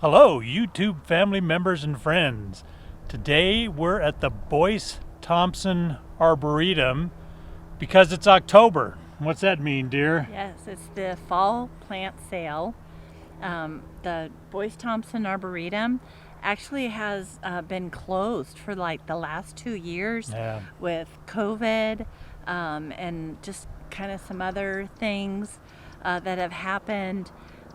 Hello, YouTube family members and friends. Today we're at the Boyce Thompson Arboretum because it's October. What's that mean, dear? Yes, it's the fall plant sale. The Boyce Thompson Arboretum actually has been closed for like the last 2 years with COVID and just kind of some other things that have happened.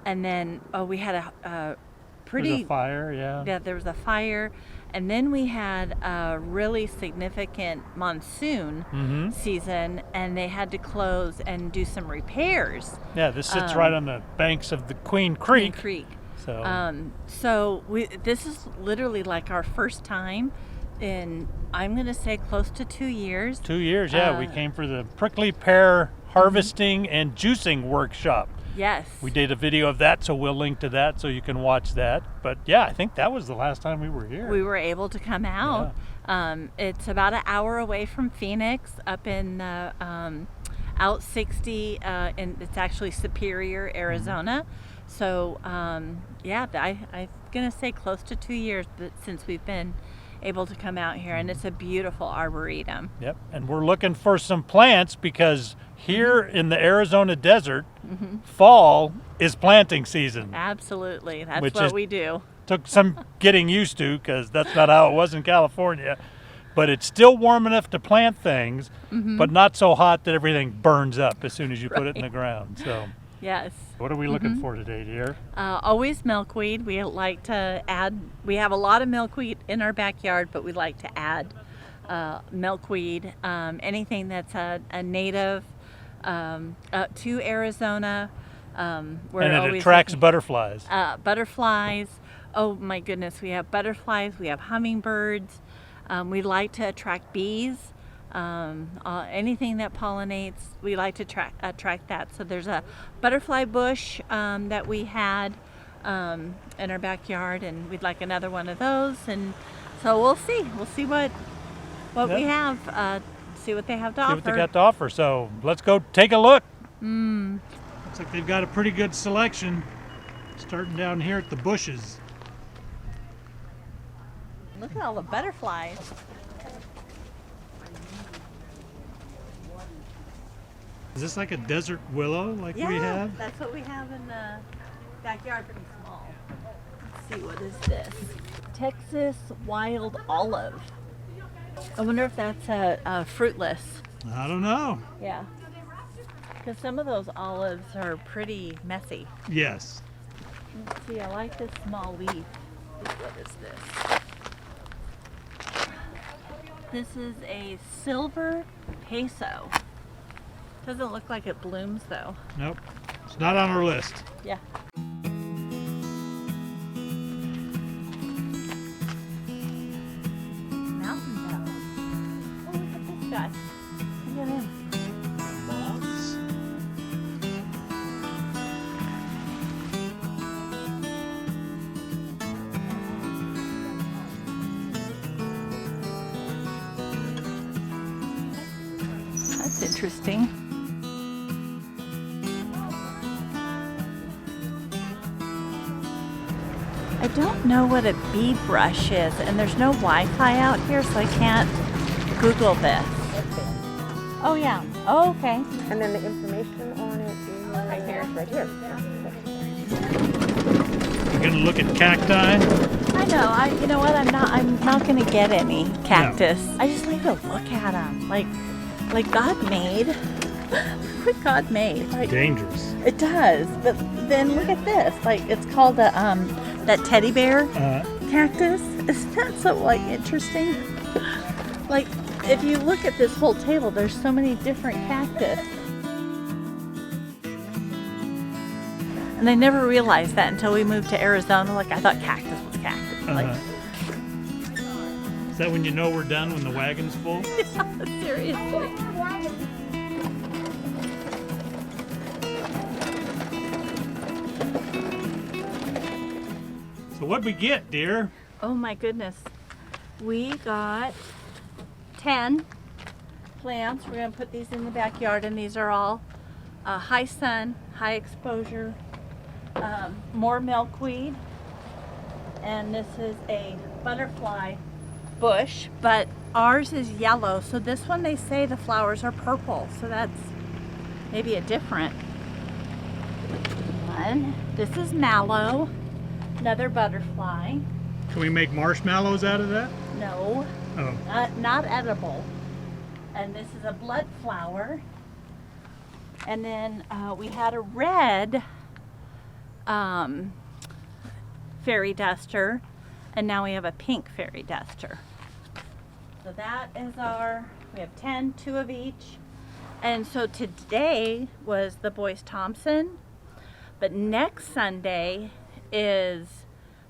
And then we had a pretty... There was a fire, Yeah, there was a fire. And then we had a really significant monsoon season, and they had to close and do some repairs. Yeah, this sits right on the banks of the Queen Creek. So this is literally like our first time in, I'm going to say, close to 2 years. 2 years, yeah. We came for the prickly pear harvesting and juicing workshop. Yes. We did a video of that, so we'll link to that so you can watch that. But yeah, I think that was the last time we were here. We were able to come out. Yeah. It's about an hour away from Phoenix, up in out 60, and it's actually Superior, Arizona. So yeah, I'm gonna say close to 2 years since we've been able to come out here, and it's a beautiful arboretum. Yep, and we're looking for some plants because here in the Arizona desert, fall is planting season. Absolutely, that's what we do. Took some getting used to because that's not how it was in California, but it's still warm enough to plant things, but not so hot that everything burns up as soon as you put it in the ground. So. Yes. What are we looking for today, dear? Always milkweed. We like to add, we have a lot of milkweed in our backyard, but we like to add milkweed, anything that's a native to Arizona. And it attracts butterflies. Butterflies. Oh my goodness, we have butterflies, we have hummingbirds. We like to attract bees. Anything that pollinates, we like to attract that. So there's a butterfly bush that we had in our backyard, and we'd like another one of those. And so we'll see what we have, see what they have to offer. See what they got to offer. So let's go take a look. Looks like they've got a pretty good selection, starting down here at the bushes. Look at all the butterflies. Is this like a desert willow we have? Yeah, that's what we have in the backyard, pretty small. Let's see, what is this? Texas wild olive. I wonder if that's a fruitless. I don't know. Yeah, because some of those olives are pretty messy. Yes. Let's see, I like this small leaf. What is this? This is a silver peso. Doesn't look like it blooms though. Nope, it's not on our list. Yeah. Mountain bell. Oh, look at this guy. Look at him. Moths. That's interesting. I don't know what a bee brush is, and there's no Wi-Fi out here, so I can't Google this. Oh yeah. Oh, okay. And then the information on it is Right here. Right here. You're gonna look at cacti. I know. You know what? I'm not gonna get any cactus. No. I just like to look at them, like God made. What God made. Like, dangerous. It does. But then look at this. Like, it's called a that teddy bear cactus. Isn't that so interesting? Like, if you look at this whole table, there's so many different cactus. And I never realized that until we moved to Arizona. Like, I thought cactus was cactus. Like, is that when you know we're done, when the wagon's full? Yeah, seriously. So what'd we get, dear? Oh my goodness. We got 10 plants. We're going to put these in the backyard, and these are all high sun, high exposure, more milkweed. and this is a butterfly bush, but ours is yellow. So this one, they say the flowers are purple, so that's maybe a different one. This is mallow, another butterfly. Can we make marshmallows out of that? No, Oh. not edible. And this is a blood flower. And then we had a red fairy duster, and now we have a pink fairy duster. So that is we have 10, 2 of each. And so today was the Boyce Thompson, but next Sunday is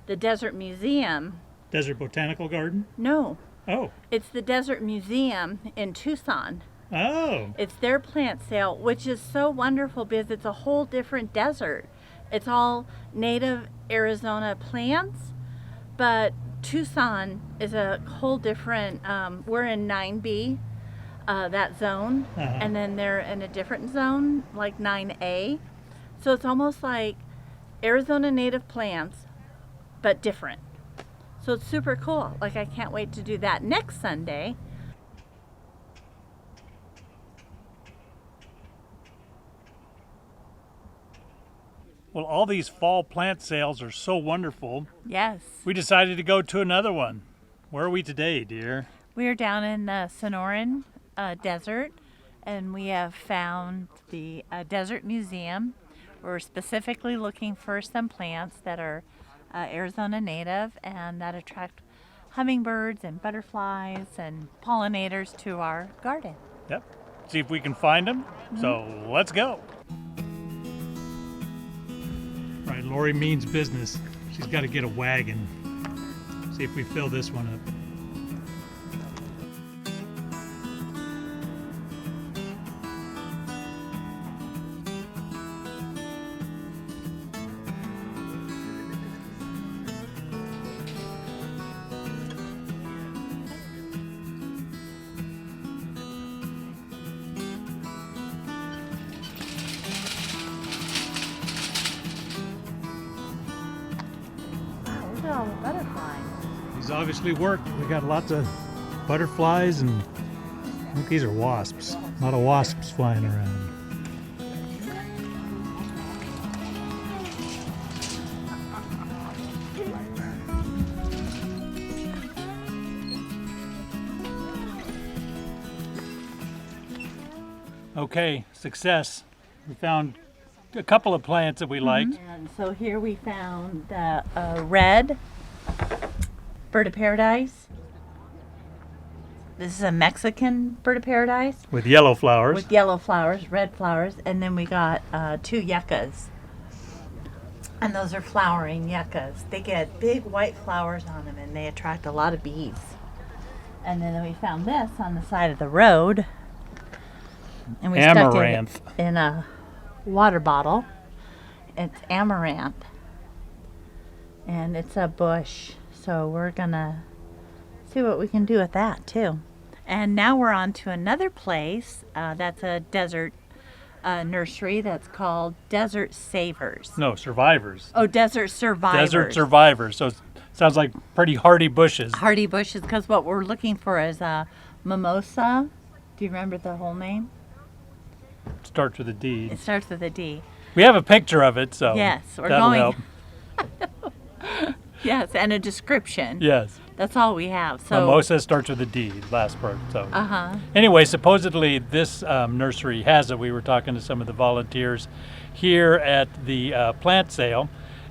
the Desert Museum. Desert Botanical Garden? No, Oh. it's the Desert Museum in Tucson. Oh. It's their plant sale, which is so wonderful because it's a whole different desert. It's all native Arizona plants, but Tucson is a whole different, we're in 9B, that zone, Uh-huh. and then they're in a different zone, like 9A. So it's almost like Arizona native plants, but different. So it's super cool. Like, I can't wait to do that next Sunday. Well, all these fall plant sales are so wonderful. Yes. We decided to go to another one. Where are we today, dear? We are down in the Sonoran Desert, and we have found the Desert Museum. We're specifically looking for some plants that are Arizona native and that attract hummingbirds and butterflies and pollinators to our garden. Yep. See if we can find them. So let's go. All right, Lori means business. She's got to get a wagon. See if we fill this one up. Look at all the butterflies. These obviously worked. We got lots of butterflies and I think these are wasps. A lot of wasps flying around. Okay, success. We found a couple of plants that we liked. And so here we found the red bird of paradise. This is a Mexican bird of paradise With yellow flowers. with yellow flowers, red flowers, and then we got 2 yuccas. And those are flowering yuccas. They get big white flowers on them and they attract a lot of bees. And then we found this on the side of the road. And we Amaranth. stuck it in a water bottle. It's amaranth. And it's a bush. So we're gonna see what we can do with that too. And now we're on to another place. That's a desert nursery that's called Desert Savers. No, survivors. Oh, Desert Survivors. Desert survivors. So it sounds like pretty hardy bushes. Hardy bushes, because what we're looking for is mimosa. Do you remember the whole name? Starts with a D. It starts with a D. We have a picture of it, so Yes, we're that'll going- help. Yes, and a description. Yes. That's all we have. So. Mimosa starts with a D, last part. So. Uh-huh. Anyway, supposedly this nursery has it. We were talking to some of the volunteers here at the plant sale,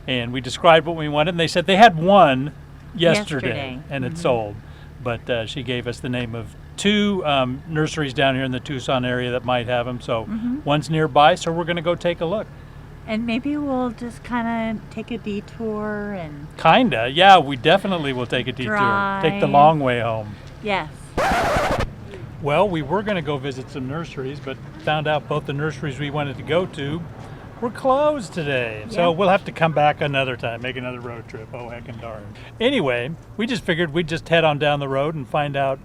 and we described what we wanted, and they said they had one yesterday. And it sold. But she gave us the name of 2 nurseries down here in the Tucson area that might have them. So one's nearby, so we're going to go take a look. And maybe we'll just kind of take a detour and. Kinda, yeah, we definitely will take a detour. Take the Drive. long way home. Yes. Well, we were going to go visit some nurseries, but found out both the nurseries we wanted to go to were closed today. So Yeah. we'll have to come back another time, make another road trip. Oh, heck and darn. Anyway, we just figured we'd just head on down the road and find out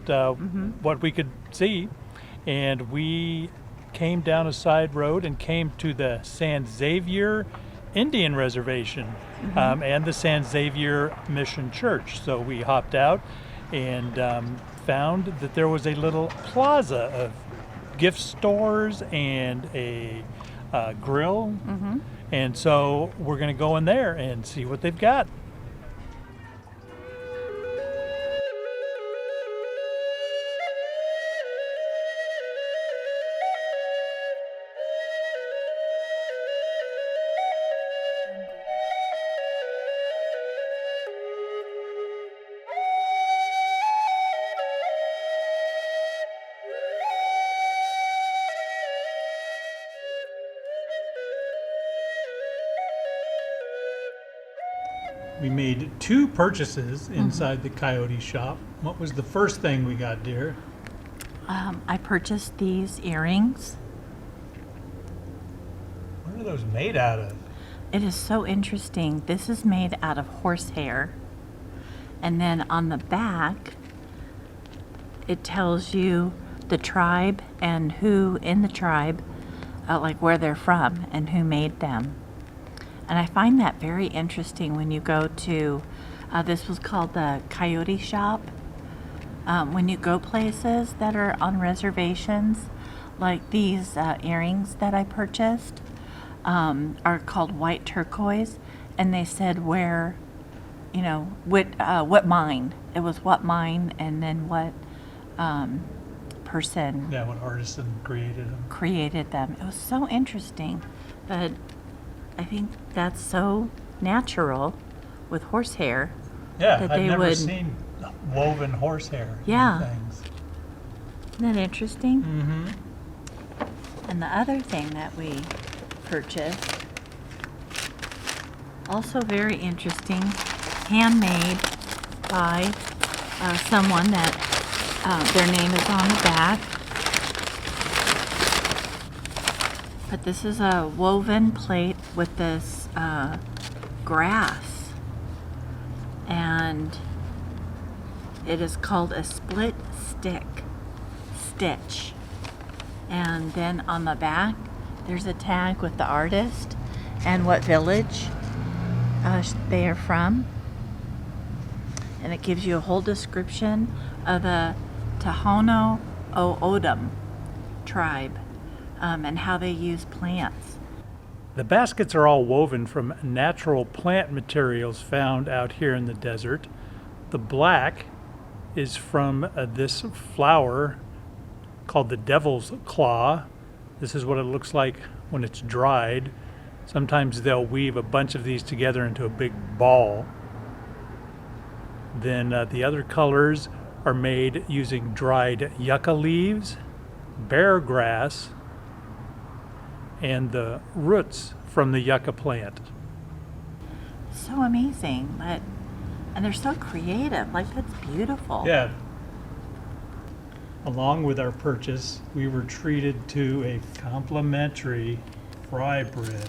what we could see. And we came down a side road and came to the San Xavier Indian reservation and the San Xavier Mission Church. So we hopped out and found that there was a little plaza of gift stores and a grill. And so we're going to go in there and see what they've got. We made 2 purchases inside the Coyote shop. What was the first thing we got, dear? I purchased these earrings. What are those made out of? It is so interesting. This is made out of horsehair. And then on the back, it tells you the tribe and who in the tribe, like where they're from and who made them. And I find that very interesting when you go to, this was called the Coyote shop. When you go places that are on reservations, like these earrings that I purchased are called white turquoise, and they said where, you know, what mine. It was what mine, and then what person Yeah, what artisan created them. created them. It was so interesting, but I think that's so natural with horsehair. Yeah, That I've they never would- seen woven horsehair Yeah. things. Isn't that interesting? Mm-hmm. And the other thing that we purchased, also very interesting, handmade by someone that their name is on the back. But this is a woven plate with this grass, and it is called a split stitch. And then on the back, there's a tag with the artist and what village they are from. And it gives you a whole description of the Tohono O'odham tribe and how they use plants. The baskets are all woven from natural plant materials found out here in the desert. The black is from this flower called the devil's claw. This is what it looks like when it's dried. Sometimes they'll weave a bunch of these together into a big ball. Then the other colors are made using dried yucca leaves, bear grass, and the roots from the yucca plant. So amazing, and they're so creative. Like, that's beautiful. Yeah. Along with our purchase, we were treated to a complimentary fry bread.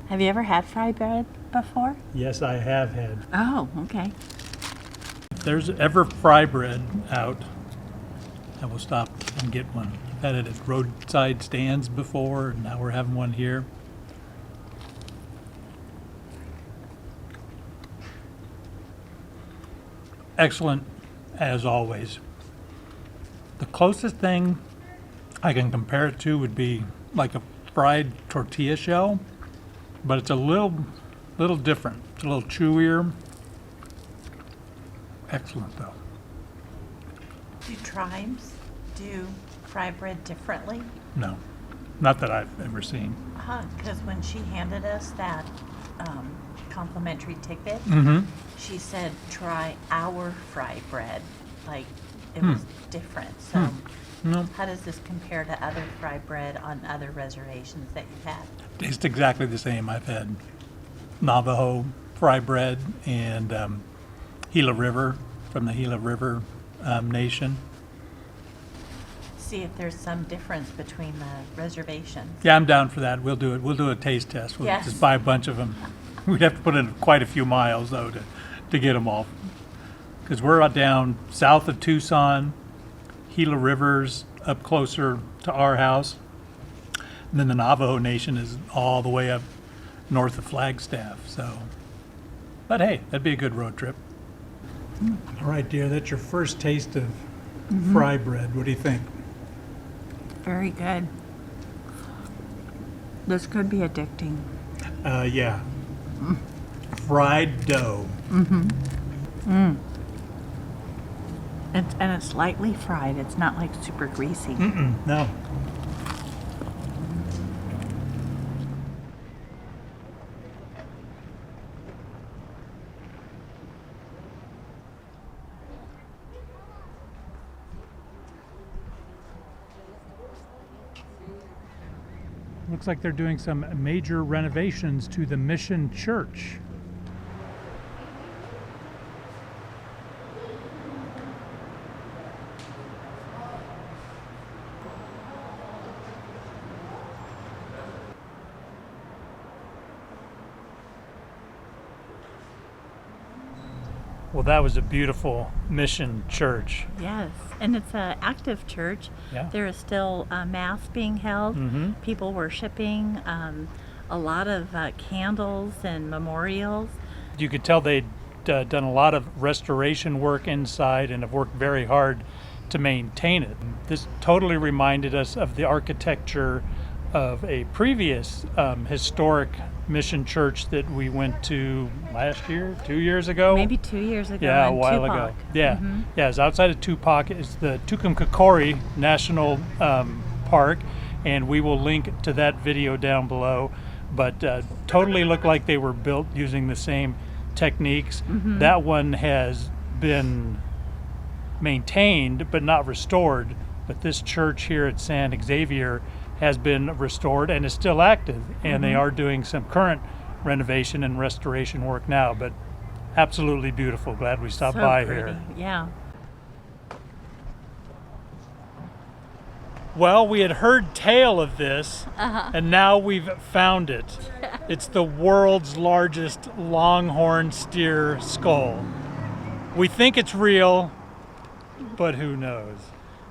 Have you ever had fry bread before? Yes, I have had. Oh, okay. If there's ever fry bread out, I will stop and get one. I've had it at roadside stands before, and now we're having one here. Excellent, as always. The closest thing I can compare it to would be like a fried tortilla shell, but it's a little different. It's a little chewier. Excellent, though. Do tribes do fry bread differently? No, not that I've ever seen. Because when she handed us that complimentary tidbit, Mm-hmm. she said, try our fry bread. Like, it was different. So No, how does this compare to other fry bread on other reservations that you've had? tastes exactly the same. I've had Navajo fry bread and Gila River from the Gila River Nation. See if there's some difference between the reservations. Yeah, I'm down for that. We'll do it. We'll do a taste test. We'll Yes. just buy a bunch of them. We'd have to put in quite a few miles, though, to get them all. Because we're down south of Tucson, Gila River's up closer to our house. And then the Navajo Nation is all the way up north of Flagstaff. So, but hey, that'd be a good road trip. All right, dear, that's your first taste of fry bread. What do you think? Very good. This could be addicting. Yeah. Fried dough. And it's lightly fried. It's not like super greasy. No. Looks like they're doing some major renovations to the Mission Church. Well, that was a beautiful Mission Church. Yes, and it's an active church. Yeah. There is still mass being held, people worshiping, a lot of candles and memorials. You could tell they'd done a lot of restoration work inside and have worked very hard to maintain it. This totally reminded us of the architecture of a previous historic mission church that we went to last year, 2 years ago. Maybe 2 years ago. Yeah, a in while Tupac. ago. Yeah, yeah. It's outside of Tupac. It's the Tucumcari National Park, and we will link to that video down below. But totally looked like they were built using the same techniques. That one has been maintained but not restored. But this church here at San Xavier has been restored and is still active, and they are doing some current renovation and restoration work now, but absolutely beautiful. Glad we stopped by pretty. here. Yeah. Well, we had heard tale of this, and now we've found it. It's the world's largest longhorn steer skull. We think it's real, but who knows?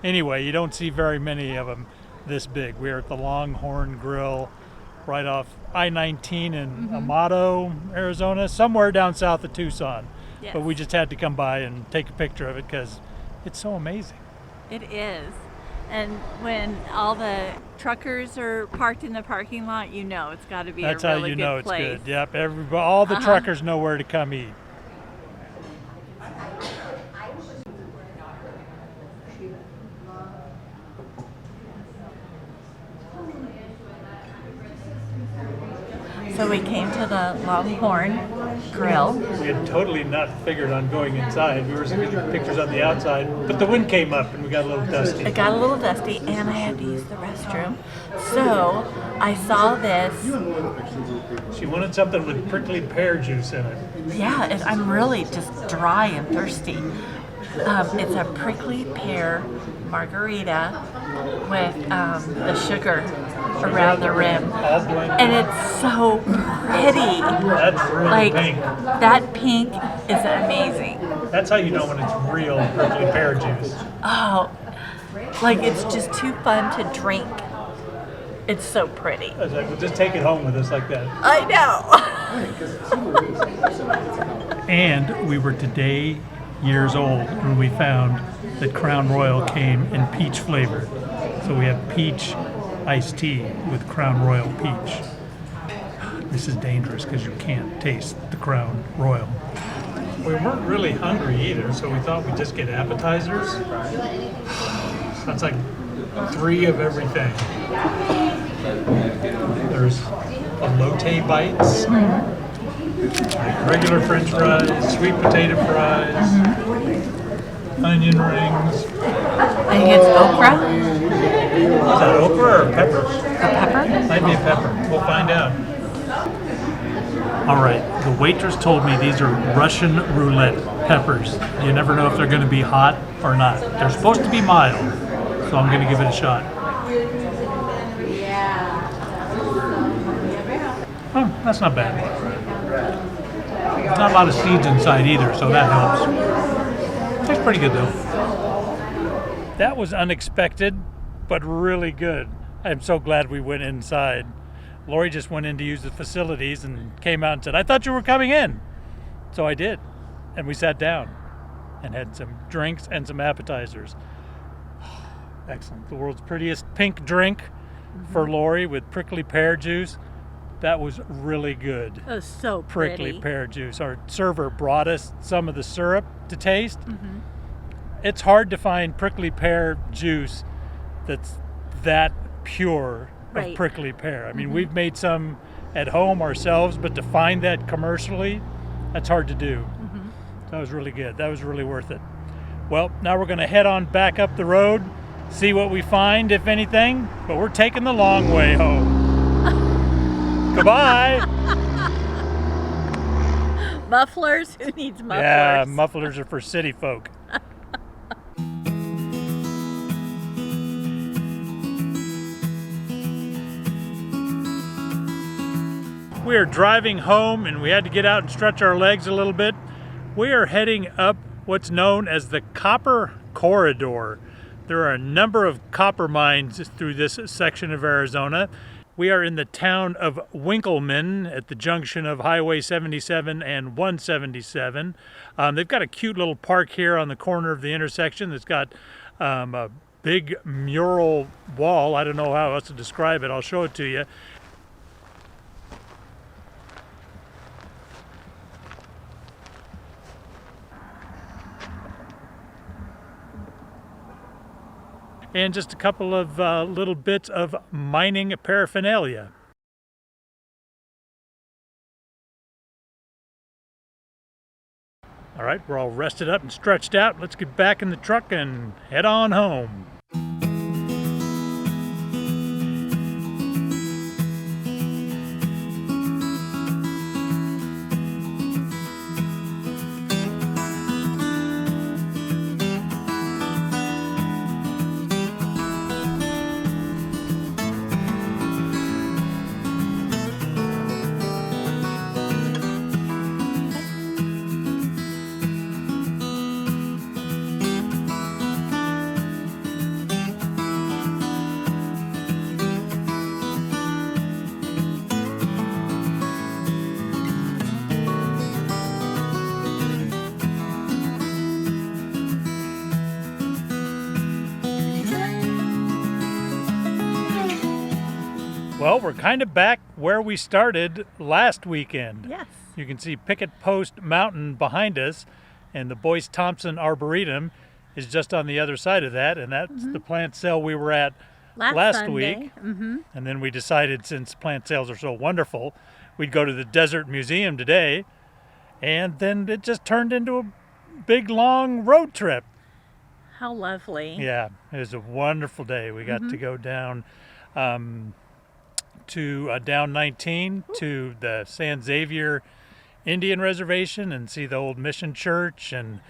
Anyway, you don't see very many of them this big. We're at the Longhorn Grill right off I-19 in Amado, Arizona, somewhere down south of Tucson. Yes. But we just had to come by and take a picture of it because it's so amazing. It is. And when all the truckers are parked in the parking lot, you know it's got to be That's a really how you good know place. it's good. Yep, all the truckers know where to come eat. So we came to the Longhorn Grill. We had totally not figured on going inside. We were taking pictures on the outside, but the wind came up and we got a little dusty. It got a little dusty and I had to use the restroom. So I saw this. She wanted something with prickly pear juice in it. Yeah, I'm really just dry and thirsty. It's a prickly pear margarita with the sugar around the rim. All blended. And it's so pretty. That's really Like, pink. that pink is amazing. That's how you know when it's real prickly pear juice. Oh, like it's just too fun to drink. It's so pretty. I was like, we'll just take it home with us like that. I know. And we were today years old when we found that Crown Royal came in peach flavor. So we have peach iced tea with Crown Royal peach. This is dangerous because you can't taste the Crown Royal. We weren't really hungry either, so we thought we'd just get appetizers. That's like 3 of everything. There's elote bites, like regular French fries, sweet potato fries, onion rings. I think it's okra. Is that okra or pepper? A pepper? Might be a pepper. We'll find out. All right, the waitress told me these are Russian roulette peppers. You never know if they're going to be hot or not. They're supposed to be mild, so I'm going to give it a shot. Oh, that's not bad. Not a lot of seeds inside either, so that helps. Tastes pretty good though. That was unexpected, but really good. I'm so glad we went inside. Lori just went in to use the facilities and came out and said, "I thought you were coming in." So I did. And we sat down and had some drinks and some appetizers. Excellent. The world's prettiest pink drink for Lori with prickly pear juice. That was really good. It was so Prickly pretty. pear juice. Our server brought us some of the syrup to taste. It's hard to find prickly pear juice that's that pure of Right. prickly pear. I mean, we've made some at home ourselves, but to find that commercially, that's hard to do. That was really good. That was really worth it. Well, now we're going to head on back up the road, see what we find, if anything, but we're taking the long way home. Goodbye. Mufflers? Who needs mufflers? Yeah, mufflers are for city folk. We are driving home and we had to get out and stretch our legs a little bit. We are heading up what's known as the Copper Corridor. There are a number of copper mines through this section of Arizona. We are in the town of Winkleman at the junction of Highway 77 and 177. They've got a cute little park here on the corner of the intersection that's got a big mural wall. I don't know how else to describe it. I'll show it to you. And just a couple of little bits of mining paraphernalia. All right, we're all rested up and stretched out. Let's get back in the truck and head on home. Well, we're kind of back where we started last weekend. Yes. You can see Picket Post Mountain behind us, and the Boyce Thompson Arboretum is just on the other side of that, and that's the plant sale we were at last Sunday. week. And then we decided, since plant sales are so wonderful, we'd go to the Desert Museum today, and then it just turned into a big, long road trip. How lovely. Yeah, it was a wonderful day. We got to go down to down 19 to the San Xavier Indian Reservation and see the old mission church and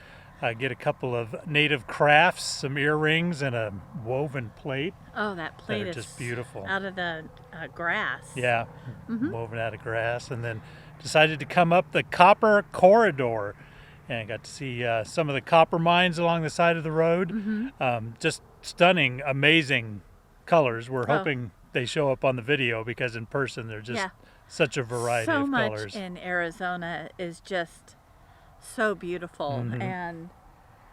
get a couple of native crafts, some earrings and a woven plate. Oh, that plate They're is just beautiful. out of the grass. Yeah, woven out of grass. And then decided to come up the Copper Corridor and got to see some of the copper mines along the side of the road. Just stunning, amazing colors. We're hoping they show up on the video because in person they're just such a variety so of much colors. in Arizona is just so beautiful, and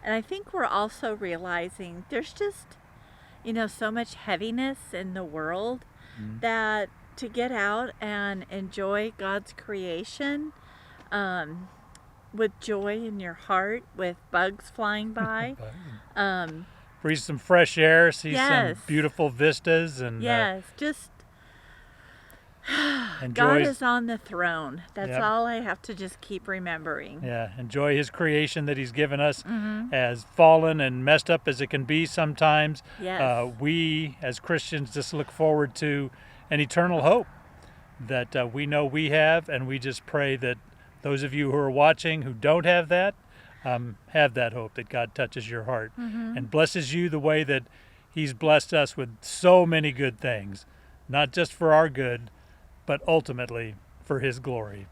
I think we're also realizing there's just so much heaviness in the world that to get out and enjoy God's creation with joy in your heart, with bugs flying by. Breathe some fresh air, see Yes. some beautiful vistas, and Just enjoy. God is on the throne. That's Yep. all I have to just keep remembering. Enjoy His creation that He's given us, as fallen and messed up as it can be sometimes. Yes. We as Christians just look forward to an eternal hope that we know we have, and we just pray that those of you who are watching who don't have that hope, that God touches your heart and blesses you the way that He's blessed us with so many good things, not just for our good, but ultimately for His glory.